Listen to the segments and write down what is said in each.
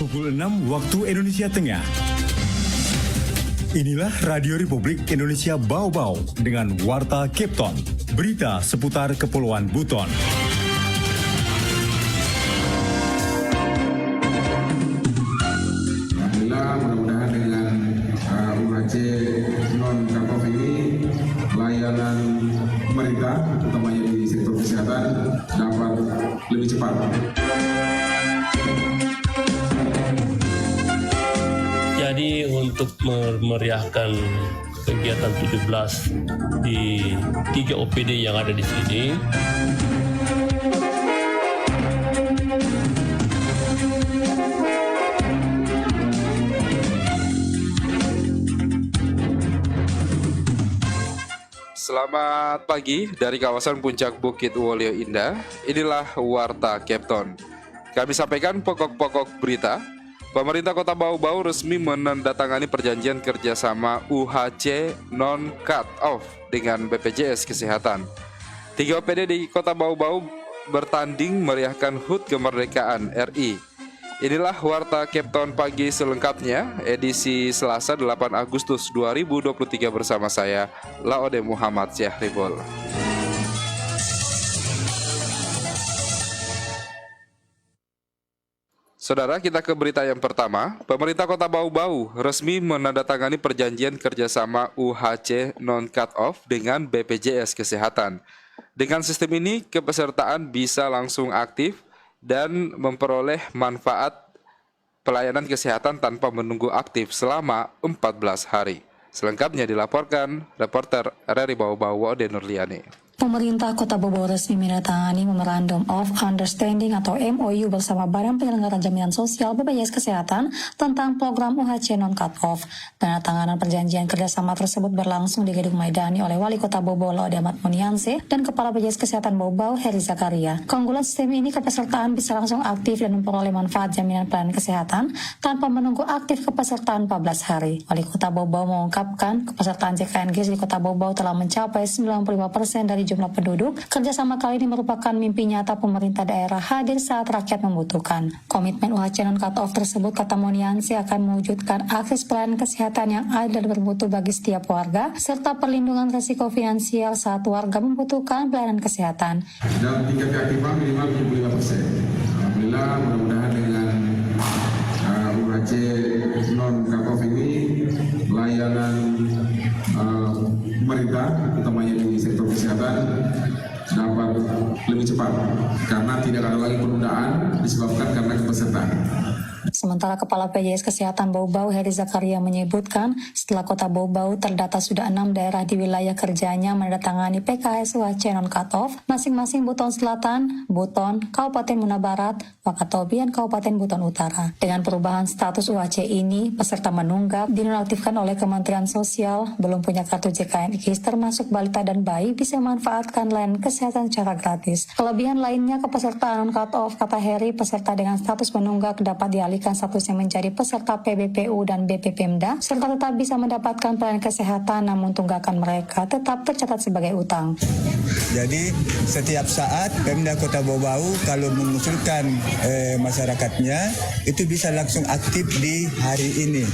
Pukul 6 waktu Indonesia Tengah. Inilah Radio Republik Indonesia Bau-Bau dengan Warta Kepton. Berita seputar Kepulauan Buton. Alhamdulillah, mudah-mudahan dengan UHC non-cut-off ini layanan pemerintah, utamanya di sektor kesehatan, dapat lebih cepat. Jadi untuk memeriahkan kegiatan 17 di 3 OPD yang ada di sini, Selamat pagi dari kawasan Puncak Bukit Wolio Indah. Inilah Warta Kepton. Kami sampaikan pokok-pokok berita. Pemerintah Kota Bau-Bau resmi menandatangani perjanjian kerjasama UHC non-cut-off dengan BPJS Kesehatan. 3 OPD di Kota Bau-Bau bertanding meriahkan HUT Kemerdekaan RI. Inilah Warta Kepton pagi selengkapnya, edisi Selasa 8 Agustus 2023 bersama saya, Laode Muhammad Syahribul. Saudara, kita ke berita yang pertama. Pemerintah Kota Bau-Bau resmi menandatangani perjanjian kerjasama UHC non-cut-off dengan BPJS Kesehatan. Dengan sistem ini, kepesertaan bisa langsung aktif dan memperoleh manfaat pelayanan kesehatan tanpa menunggu aktif selama 14 hari. Selengkapnya dilaporkan reporter RRI Bau-Bau Wode Nurliani. Pemerintah Kota Bau-Bau resmi menandatangani Memorandum of Understanding atau MOU bersama Badan Penyelenggara Jaminan Sosial BPJS Kesehatan tentang program UHC non-cut-off. Penandatanganan perjanjian kerjasama tersebut berlangsung di Gedung Maidani oleh Wali Kota Bau-Bau Laode Ahmad Munianse dan Kepala BPJS Kesehatan Bau-Bau Heri Zakaria. Keunggulan sistem ini, kepesertaan bisa langsung aktif dan memperoleh manfaat jaminan pelayanan kesehatan tanpa menunggu aktif kepesertaan 14 hari. Wali Kota Bau-Bau mengungkapkan kepesertaan JKNKIS di Kota Bau-Bau telah mencapai 95% dari jumlah penduduk. Kerjasama kali ini merupakan mimpi nyata pemerintah daerah hadir saat rakyat membutuhkan. Komitmen UHC non-cut-off tersebut, kata Moniansi, akan mewujudkan akses pelayanan kesehatan yang adil dan bermutu bagi setiap warga, serta perlindungan risiko finansial saat warga membutuhkan pelayanan kesehatan. Dan tingkat keaktifan minimal 75%. Alhamdulillah, mudah-mudahan dengan UHC non-cut-off ini layanan pemerintah, utamanya di sektor kesehatan, dapat lebih cepat karena tidak ada lagi penundaan disebabkan karena kepesertaan. Sementara Kepala BPJS Kesehatan Bau-Bau Heri Zakaria menyebutkan setelah Kota Bau-Bau terdata sudah 6 daerah di wilayah kerjanya menandatangani PKS UHC non-cut-off, masing-masing Buton Selatan, Buton, Kabupaten Muna Barat, Wakatobi, dan Kabupaten Buton Utara. Dengan perubahan status UHC ini, peserta menunggak dinonaktifkan oleh Kementerian Sosial, belum punya kartu JKNKIS termasuk balita dan bayi bisa memanfaatkan layanan kesehatan secara gratis. Kelebihan lainnya kepesertaan non-cut-off, kata Heri, peserta dengan status menunggak dapat dialihkan statusnya menjadi peserta PBPU dan BPPMDA, serta tetap bisa mendapatkan pelayanan kesehatan namun tunggakan mereka tetap tercatat sebagai utang. Jadi setiap saat Pemda Kota Bau-Bau kalau mengusulkan masyarakatnya itu bisa langsung aktif di hari ini,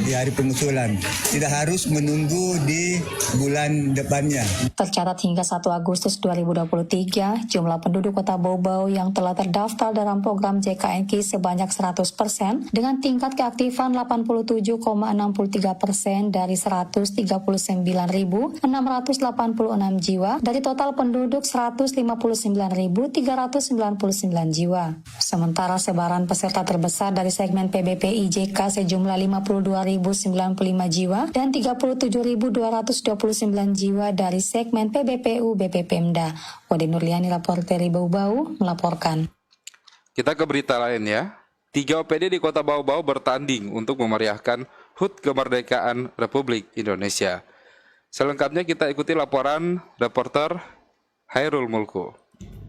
di hari pengusulan. Tidak harus menunggu di bulan depannya. Tercatat hingga 1 Agustus 2023, jumlah penduduk Kota Bau-Bau yang telah terdaftar dalam program JKNKIS sebanyak 100% dengan tingkat keaktifan 87,63% dari 139.686 jiwa dari total penduduk 159.399 jiwa. Sementara sebaran peserta terbesar dari segmen PBPI JK sejumlah 52.095 jiwa dan 37.229 jiwa dari segmen PBPU BPPMDA. Wode Nurliani, reporter Bau-Bau, melaporkan. Kita ke berita lain ya. 3 OPD di Kota Bau-Bau bertanding untuk memeriahkan HUT Kemerdekaan Republik Indonesia. Selengkapnya kita ikuti laporan reporter Hairul Mulku.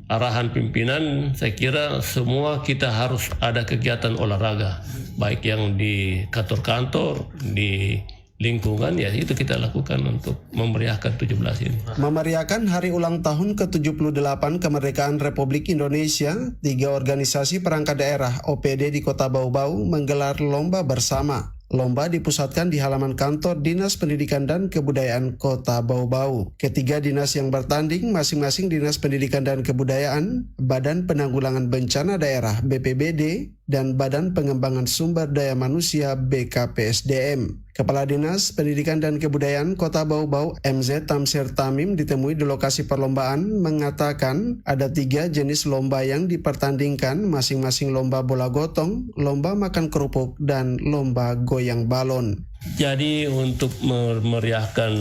arahan pimpinan, saya kira semua kita harus ada kegiatan olahraga, baik yang di kantor-kantor, di lingkungan, ya itu kita lakukan untuk memeriahkan 17 ini. Memeriahkan hari ulang tahun ke-78 kemerdekaan Republik Indonesia, 3 organisasi perangkat daerah OPD di Kota Bau-Bau menggelar lomba bersama. Lomba dipusatkan di halaman kantor Dinas Pendidikan dan Kebudayaan Kota Bau-Bau. Ketiga dinas yang bertanding masing-masing Dinas Pendidikan dan Kebudayaan, Badan Penanggulangan Bencana Daerah BPBD, dan Badan Pengembangan Sumber Daya Manusia BKPSDM. Kepala Dinas Pendidikan dan Kebudayaan Kota Bau-Bau MZ Tamsir Tamim ditemui di lokasi perlombaan mengatakan ada 3 jenis lomba yang dipertandingkan, masing-masing lomba bola gotong, lomba makan kerupuk, dan lomba goyang balon. Jadi untuk memeriahkan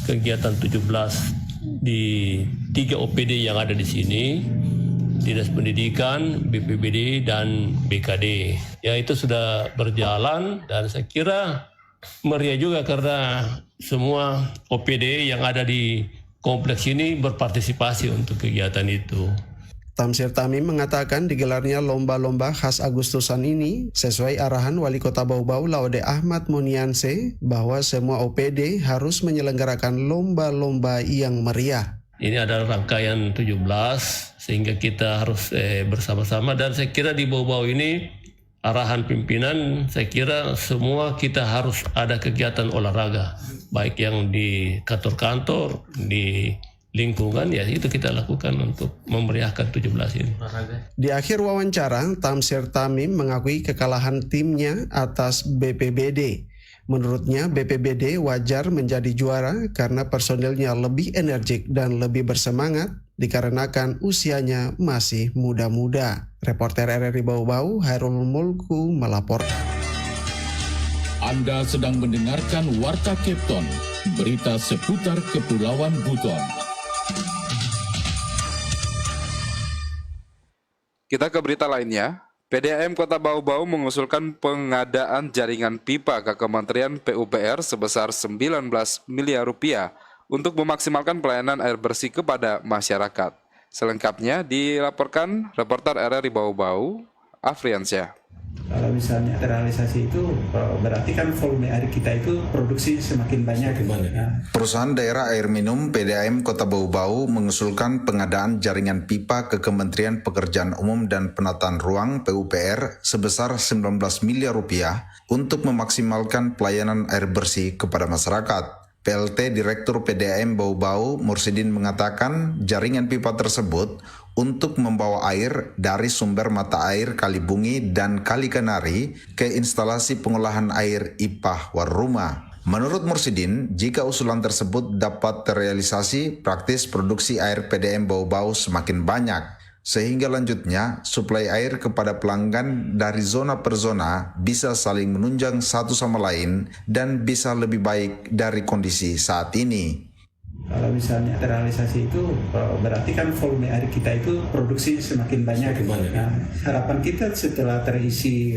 kegiatan 17 di 3 OPD yang ada di sini, Dinas Pendidikan, BPBD, dan BKD. Ya itu sudah berjalan dan saya kira meriah juga karena semua OPD yang ada di kompleks ini berpartisipasi untuk kegiatan itu. Tamsir Tamim mengatakan digelarnya lomba-lomba khas Agustusan ini sesuai arahan Wali Kota Bau-Bau Laude Ahmad Munianse bahwa semua OPD harus menyelenggarakan lomba-lomba yang meriah. Ini adalah rangkaian 17 sehingga kita harus bersama-sama, dan saya kira di Bau-Bau ini arahan pimpinan, saya kira semua kita harus ada kegiatan olahraga, baik yang di kantor-kantor, di lingkungan, ya itu kita lakukan untuk memeriahkan 17 ini. Di akhir wawancara, Tamsir Tamim mengakui kekalahan timnya atas BPBD. Menurutnya BPBD wajar menjadi juara karena personilnya lebih energik dan lebih bersemangat dikarenakan usianya masih muda-muda. Reporter RRI Bau-Bau, Hairul Mulku melaporkan. Anda sedang mendengarkan Warta Kepton, berita seputar Kepulauan Buton. Kita ke berita lainnya. PDAM Kota Bau-Bau mengusulkan pengadaan jaringan pipa ke Kementerian PUPR sebesar 19 miliar rupiah untuk memaksimalkan pelayanan air bersih kepada masyarakat. Selengkapnya dilaporkan reporter RRI Bau-Bau, Afriansyah. Kalau misalnya terrealisasi itu berarti kan volume air kita itu produksi semakin banyak. Perusahaan daerah air minum PDAM Kota Bau-Bau mengusulkan pengadaan jaringan pipa ke Kementerian Pekerjaan Umum dan Penataan Ruang PUPR sebesar 19 miliar rupiah untuk memaksimalkan pelayanan air bersih kepada masyarakat. PLT Direktur PDAM Bau-Bau Mursidin mengatakan jaringan pipa tersebut untuk membawa air dari sumber mata air Kali Bungi dan Kali Kenari ke instalasi pengolahan air IPA Warruma. Menurut Mursidin, jika usulan tersebut dapat terrealisasi, praktis produksi air PDAM Bau-Bau semakin banyak, sehingga lanjutnya suplai air kepada pelanggan dari zona per zona bisa saling menunjang satu sama lain dan bisa lebih baik dari kondisi saat ini. Kalau misalnya terrealisasi itu berarti kan volume air kita itu produksi semakin banyak. Harapan kita setelah terisi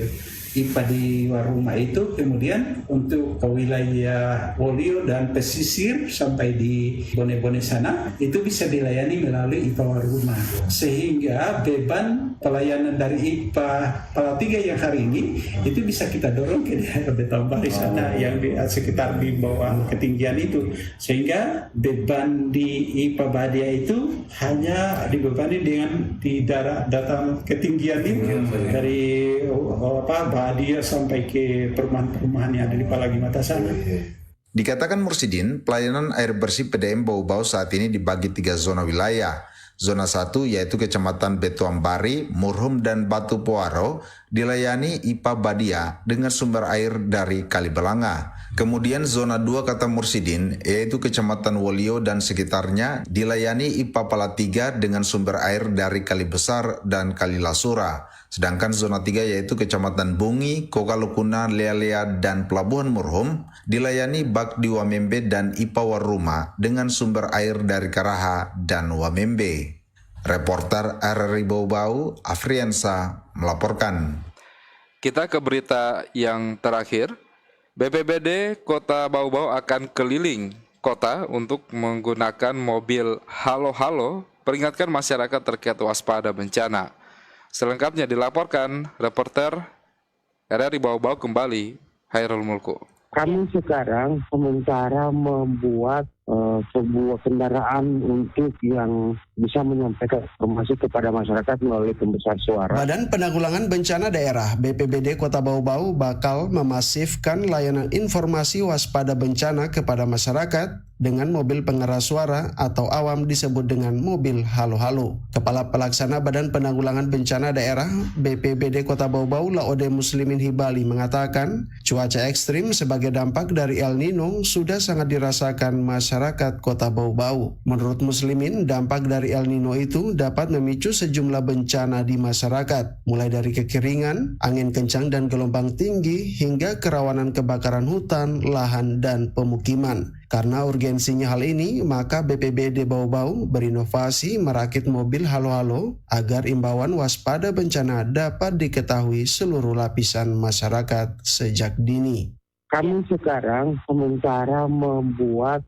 IPA di Warruma itu kemudian untuk ke wilayah Wolio dan pesisir sampai di Bone-Bone sana itu bisa dilayani melalui IPA Warruma, sehingga beban pelayanan dari IPA Palatiga yang hari ini itu bisa kita dorong ke daerah Betambari sana yang di sekitar di bawah ketinggian itu, sehingga beban di IPA Badia itu hanya dibebani dengan di dataran ketinggian itu dari Badia sampai ke perumahan-perumahan yang ada di Palagi Mata sana. Dikatakan Mursidin, pelayanan air bersih PDAM Bau-Bau saat ini dibagi 3 zona wilayah. Zona 1 yaitu Kecamatan Betuambari, Murhum, dan Batu Poaro dilayani IPA Badia dengan sumber air dari Kali Belanga. Kemudian zona 2 kata Mursidin yaitu Kecamatan Wolio dan sekitarnya dilayani IPA Palatiga dengan sumber air dari Kali Besar dan Kali Lasura. Sedangkan zona 3 yaitu Kecamatan Bungi, Kokalukuna, Lea-Lea, dan Pelabuhan Murhum dilayani bak di Wamembe dan IPA Warruma dengan sumber air dari Karaha dan Wamembe. Reporter RRI Bau-Bau, Afriansa melaporkan. Kita ke berita yang terakhir. BPBD Kota Bau-Bau akan keliling kota untuk menggunakan mobil halo-halo peringatkan masyarakat terkait waspada bencana. Selengkapnya dilaporkan reporter RRI Bau-Bau kembali, Hairul Mulku. Kami sekarang sementara membuat sebuah kendaraan untuk yang bisa menyampaikan informasi kepada masyarakat melalui pembesar suara. Badan Penanggulangan Bencana Daerah BPBD Kota Bau-Bau bakal memasifkan layanan informasi waspada bencana kepada masyarakat dengan mobil pengeras suara atau awam disebut dengan mobil halo-halo. Kepala Pelaksana Badan Penanggulangan Bencana Daerah BPBD Kota Bau-Bau Laode Muslimin Hibali mengatakan cuaca ekstrim sebagai dampak dari El Nino sudah sangat dirasakan masyarakat Kota Bau-Bau. Menurut Muslimin, dampak dari El Nino itu dapat memicu sejumlah bencana di masyarakat, mulai dari kekeringan, angin kencang dan gelombang tinggi, hingga kerawanan kebakaran hutan, lahan, dan pemukiman. Karena urgensinya hal ini, maka BPBD Bau-Bau berinovasi merakit mobil halo-halo agar imbauan waspada bencana dapat diketahui seluruh lapisan masyarakat sejak dini. Kami sekarang sementara membuat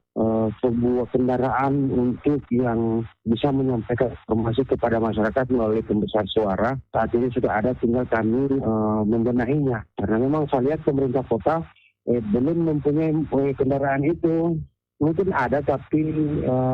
sebuah kendaraan untuk yang bisa menyampaikan informasi kepada masyarakat melalui pembesar suara. Saat ini sudah ada, tinggal kami membenahinya. Karena memang saya lihat pemerintah kota belum mempunyai kendaraan itu. Mungkin ada, tapi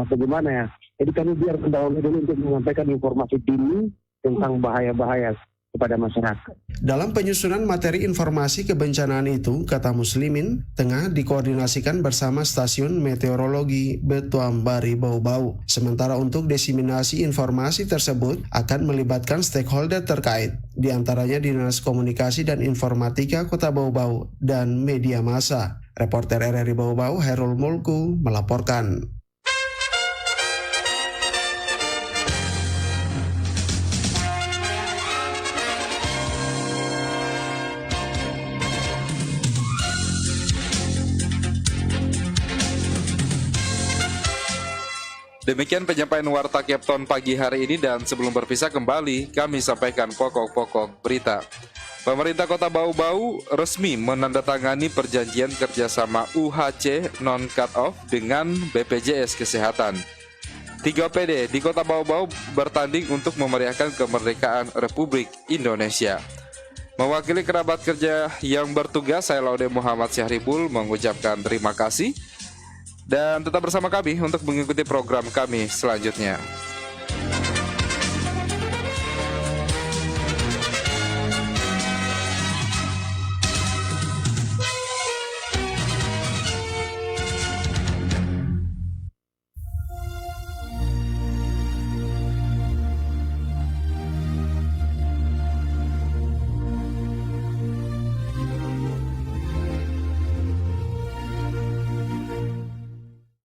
bagaimana ya? Jadi kami biar mendahului dulu untuk menyampaikan informasi dini tentang bahaya-bahaya kepada masyarakat. Dalam penyusunan materi informasi kebencanaan itu, kata Muslimin, tengah dikoordinasikan bersama Stasiun Meteorologi Betuambari Bau-Bau. Sementara untuk diseminasi informasi tersebut akan melibatkan stakeholder terkait, diantaranya Dinas Komunikasi dan Informatika Kota Bau-Bau dan media massa. Reporter RRI Bau-Bau Herul Mulku melaporkan. Demikian penyampaian Warta Kepton pagi hari ini, dan sebelum berpisah kembali, kami sampaikan pokok-pokok berita. Pemerintah Kota Bau-Bau resmi menandatangani perjanjian kerjasama UHC non-cut-off dengan BPJS Kesehatan. 3 OPD di Kota Bau-Bau bertanding untuk memeriahkan kemerdekaan Republik Indonesia. Mewakili kerabat kerja yang bertugas, saya Laude Muhammad Syahribul mengucapkan terima kasih. Dan tetap bersama kami untuk mengikuti program kami selanjutnya.